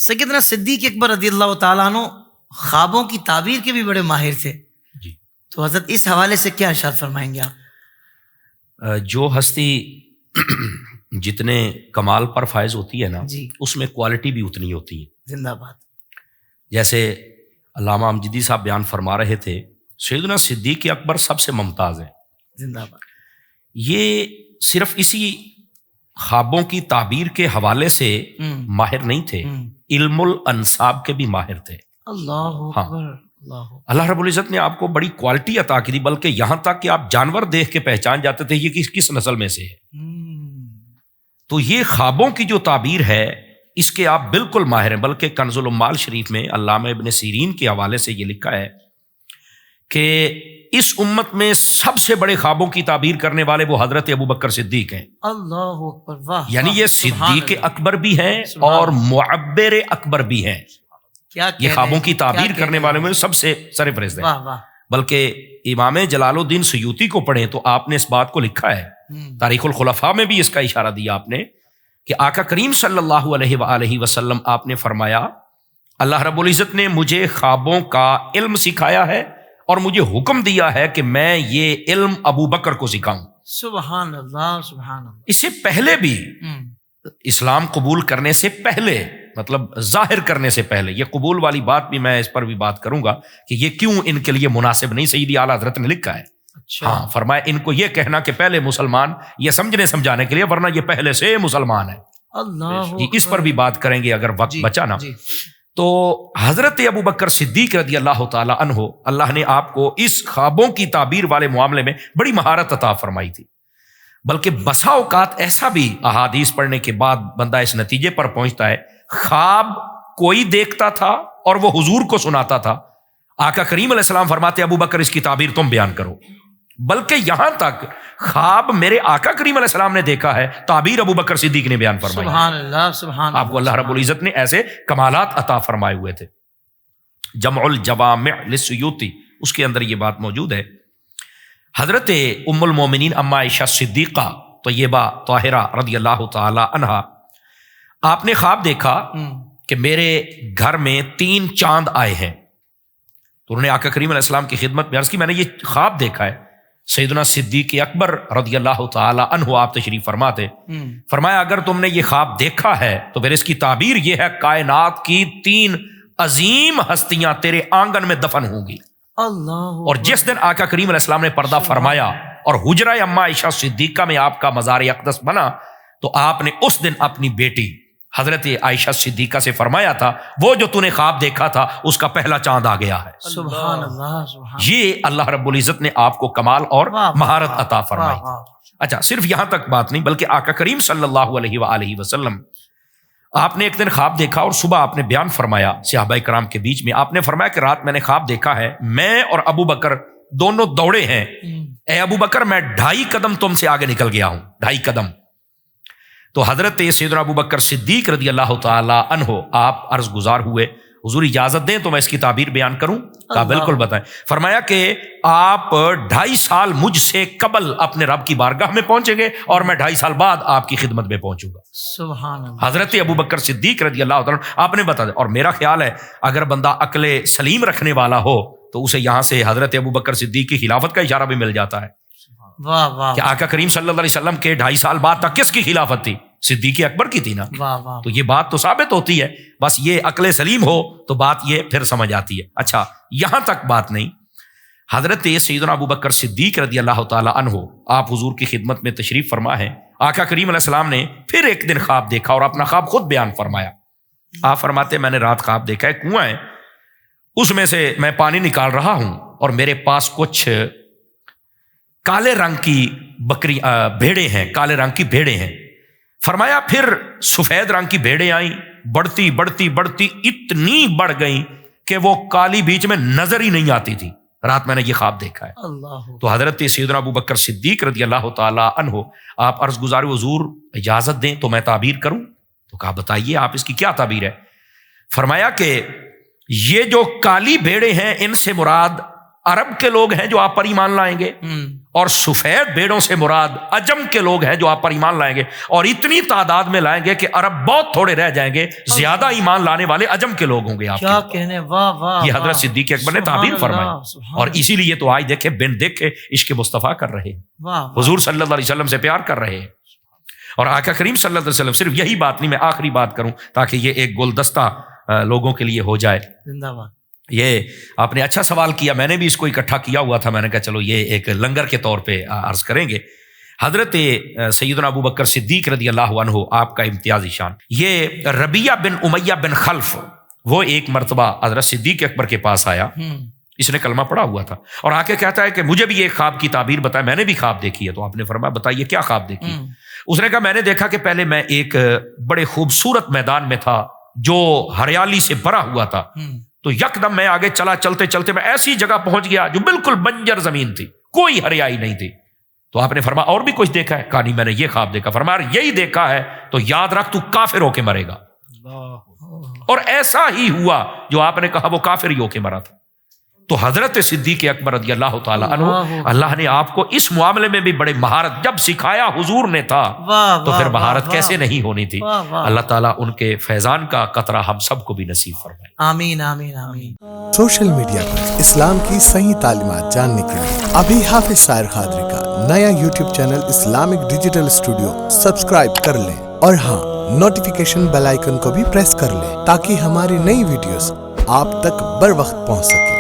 سیدنا صدیق اکبر رضی اللہ تعالیٰ عنہ خوابوں کی تعبیر کے بھی بڑے ماہر تھے جی. تو حضرت اس حوالے سے کیا ارشاد فرمائیں گے آپ؟ جو ہستی جتنے کمال پر فائز ہوتی ہے نا جی اس میں کوالٹی بھی اتنی ہوتی ہے. زندہ باد. جیسے علامہ امجدی صاحب بیان فرما رہے تھے سیدنا صدیق اکبر سب سے ممتاز ہیں. زندہ باد. یہ صرف اسی خوابوں کی تعبیر کے حوالے سے ماہر نہیں تھے، علم الانصاب کے بھی ماہر تھے. اللہ ہاں. اکبر. اللہ اللہ رب العزت نے آپ کو بڑی کوالٹی عطا کی دی، بلکہ یہاں تک کہ آپ جانور دیکھ کے پہچان جاتے تھے یہ کس نسل میں سے ہے. تو یہ خوابوں کی جو تعبیر ہے اس کے آپ بالکل ماہر ہیں. بلکہ کنز العمال شریف میں علامہ ابن سیرین کے حوالے سے یہ لکھا ہے کہ اس امت میں سب سے بڑے خوابوں کی تعبیر کرنے والے وہ حضرت ابوبکر صدیق ہیں. اللہ اکبر. واہ. یعنی یہ صدیق اکبر بھی ہیں اور معبر اکبر بھی ہیں. کیا یہ خوابوں کی تعبیر کرنے والے میں سب سے سرفہرست ہیں. واہ واہ. بلکہ امام جلال الدین سیوطی کو پڑھیں تو آپ نے اس بات کو لکھا ہے، تاریخ الخلفاء میں بھی اس کا اشارہ دیا آپ نے، کہ آقا کریم صلی اللہ علیہ وآلہ وسلم آپ نے فرمایا اللہ رب العزت نے مجھے خوابوں کا علم سکھایا ہے اور مجھے حکم دیا ہے کہ میں یہ علم ابو بکر کو سکھاؤں. سبحان اللہ. سبحان اللہ. اس سے پہلے بھی اسلام قبول کرنے سے پہلے، مطلب ظاہر کرنے سے پہلے، یہ قبول والی بات بھی میں اس پر بھی بات کروں گا کہ یہ کیوں ان کے لیے مناسب نہیں. سیدی اعلیٰ حضرت نے لکھا ہے. ہاں فرمایا ان کو یہ کہنا کہ پہلے مسلمان، یہ سمجھنے سمجھانے کے لیے، ورنہ یہ پہلے سے مسلمان ہے. اللہ. اس پر بھی بات کریں گے اگر وقت بچا نا. تو حضرت ابوبکر صدیق رضی اللہ تعالی عنہ، اللہ نے آپ کو اس خوابوں کی تعبیر والے معاملے میں بڑی مہارت عطا فرمائی تھی. بلکہ بسا اوقات ایسا بھی احادیث پڑھنے کے بعد بندہ اس نتیجے پر پہنچتا ہے خواب کوئی دیکھتا تھا اور وہ حضور کو سناتا تھا. آقا کریم علیہ السلام فرماتے ابوبکر اس کی تعبیر تم بیان کرو. بلکہ یہاں تک خواب میرے آقا کریم علیہ السلام نے دیکھا ہے، تعبیر ابوبکر صدیق نے بیان فرمائی. سبحان اللہ. سبحان اللہ. آپ کو اللہ رب العزت نے ایسے کمالات عطا فرمائے ہوئے تھے. جمع الجوامع للسیوطی اس کے اندر یہ بات موجود ہے. حضرت ام المومنین اما عائشہ صدیقہ طیبہ طاہرہ رضی اللہ تعالی عنہا، آپ نے خواب دیکھا کہ میرے گھر میں 3 چاند آئے ہیں. تو انہوں نے آقا کریم علیہ السلام کی خدمت میں عرض کی میں نے یہ خواب دیکھا ہے. سیدنا صدیق اکبر رضی اللہ تعالی عنہ آپ تشریف فرماتے، فرمایا اگر تم نے یہ خواب دیکھا ہے تو پھر اس کی تعبیر یہ ہے کائنات کی 3 عظیم ہستیاں تیرے آنگن میں دفن ہوں گی. اللہ. اور جس دن آقا کریم علیہ السلام نے پردہ فرمایا اور حجرہ اما عائشہ صدیقہ میں آپ کا مزار اقدس بنا تو آپ نے اس دن اپنی بیٹی حضرت عائشہ صدیقہ سے فرمایا تھا وہ جو تو نے خواب دیکھا تھا اس کا پہلا چاند آ گیا ہے. سبحان اللہ. سبحان. یہ اللہ رب العزت نے آپ کو کمال اور مہارت عطا فرمائی. اچھا صرف یہاں تک بات نہیں، بلکہ آقا کریم صلی اللہ علیہ وآلہ وسلم آپ نے ایک دن خواب دیکھا اور صبح آپ نے بیان فرمایا صحابہ کرام کے بیچ میں، آپ نے فرمایا کہ رات میں نے خواب دیکھا ہے میں اور ابو بکر دونوں دوڑے ہیں. اے ابو بکر میں 2.5 قدم تم سے آگے نکل گیا ہوں، 2.5 قدم. تو حضرت سیدنا ابو بکر صدیق رضی اللہ تعالی عنہ آپ عرض گزار ہوئے حضور اجازت دیں تو میں اس کی تعبیر بیان کروں؟ کہا بالکل بتائیں. فرمایا کہ آپ 2.5 سال مجھ سے قبل اپنے رب کی بارگاہ میں پہنچیں گے اور میں 2.5 سال بعد آپ کی خدمت میں پہنچوں گا. سبحان اللہ. حضرت ابو بکر صدیق رضی اللہ تعالیٰ آپ نے بتا دیا. اور میرا خیال ہے اگر بندہ عقل سلیم رکھنے والا ہو تو اسے یہاں سے حضرت ابو بکر صدیق کی خلافت کا اشارہ بھی مل جاتا ہے. واہ واہ. کہ آقا کریم صلی اللہ علیہ وسلم کے 2.5 سال بعد تک کس کی خلافت تھی؟ صدیق اکبر کی تھی نا. واہ واہ. تو یہ بات تو ثابت ہوتی ہے، بس یہ عقل سلیم ہو تو بات یہ پھر سمجھ آتی ہے. اچھا یہاں تک بات نہیں، حضرت سیدنا ابو بکر صدیق رضی اللہ تعالی عنہ آپ حضور کی خدمت میں تشریف فرما ہے. آقا کریم علیہ السلام نے پھر ایک دن خواب دیکھا اور اپنا خواب خود بیان فرمایا. آپ فرماتے میں نے رات خواب دیکھا ہے کنواں ہے، اس میں سے میں پانی نکال رہا ہوں اور میرے پاس کچھ کالے رنگ کی بھیڑیں ہیں، کالے رنگ کی بھیڑیں ہیں. فرمایا پھر سفید رنگ کی بھیڑیں آئیں، بڑھتی بڑھتی بڑھتی اتنی بڑھ گئیں کہ وہ کالی بیچ میں نظر ہی نہیں آتی تھی. رات میں نے یہ خواب دیکھا ہے. اللہ. تو حضرت سیدنا ابو بکر صدیق رضی اللہ تعالی عنہ آپ عرض گزار حضور اجازت دیں تو میں تعبیر کروں؟ تو کہا بتائیے آپ اس کی کیا تعبیر ہے؟ فرمایا کہ یہ جو کالی بھیڑیں ہیں ان سے مراد عرب کے لوگ ہیں جو آپ پر ایمان لائیں گے، اور سفید بھیڑوں سے مراد عجم کے لوگ ہیں جو آپ پر ایمان لائیں گے، اور اتنی تعداد میں لائیں گے کہ عرب بہت تھوڑے رہ جائیں گے، زیادہ ایمان لانے والے عجم کے لوگ ہوں گے آپ کیا کے۔ کہنے، واہ واہ، یہ حضرت صدیق اکبر نے تعبیر فرمائی، اور اسی لیے تو آج دیکھے بن دیکھے عشق مصطفیٰ کر رہے ہیں، حضور صلی اللہ علیہ وسلم سے پیار کر رہے ہیں۔ اور آقا کریم صلی اللہ علیہ وسلم، صرف یہی بات نہیں، میں آخری بات کروں تاکہ یہ ایک گلدستہ لوگوں کے لیے ہو جائے۔ زندہ باد۔ یہ آپ نے اچھا سوال کیا، میں نے بھی اس کو اکٹھا کیا ہوا تھا، میں نے کہا چلو یہ ایک لنگر کے طور پہ عرض کریں گے۔ حضرت سیدنا ابو بکر صدیق رضی اللہ عنہ، آپ کا امتیازی شان، یہ ربیہ بن امیہ بن خلف، وہ ایک مرتبہ حضرت صدیق اکبر کے پاس آیا، اس نے کلمہ پڑھا ہوا تھا، اور آ کے کہتا ہے کہ مجھے بھی ایک خواب کی تعبیر بتائے، میں نے بھی خواب دیکھی ہے۔ تو آپ نے فرمایا بتائیے کیا خواب دیکھی؟ اس نے کہا میں نے دیکھا کہ پہلے میں ایک بڑے خوبصورت میدان میں تھا جو ہریالی سے بھرا ہوا تھا، تو یکدم میں آگے چلا، چلتے چلتے میں ایسی جگہ پہنچ گیا جو بالکل بنجر زمین تھی، کوئی ہریائی نہیں تھی۔ تو آپ نے فرمایا اور بھی کچھ دیکھا ہے؟ کہا نہیں میں نے یہ خواب دیکھا۔ فرمایا یہی دیکھا ہے تو یاد رکھ تو کافر ہو کے مرے گا، اور ایسا ہی ہوا جو آپ نے کہا، وہ کافر ہی ہو کے مرا تھا۔ تو حضرت صدیق اکبر رضی اللہ تعالی عنہ، اللہ نے آپ کو اس معاملے میں بھی بڑے مہارت جب سکھایا حضور نے تھا، تو پھر مہارت کیسے نہیں ہونی تھی۔ اللہ تعالیٰ ان کے فیضان کا قطرہ ہم سب کو بھی نصیب فرمائے۔ آمین آمین آمین۔ سوشل میڈیا پر اسلام کی صحیح تعلیمات جاننے کے لیے ابھی حافظ سائر قادری کا نیا YouTube channel Islamic digital studio subscribe کر لیں، اور ہاں نوٹیفیکیشن بیل آئیکن کو بھی پریس کر لیں تاکہ ہماری نئی ویڈیوز آپ تک بر وقت پہنچ سکے۔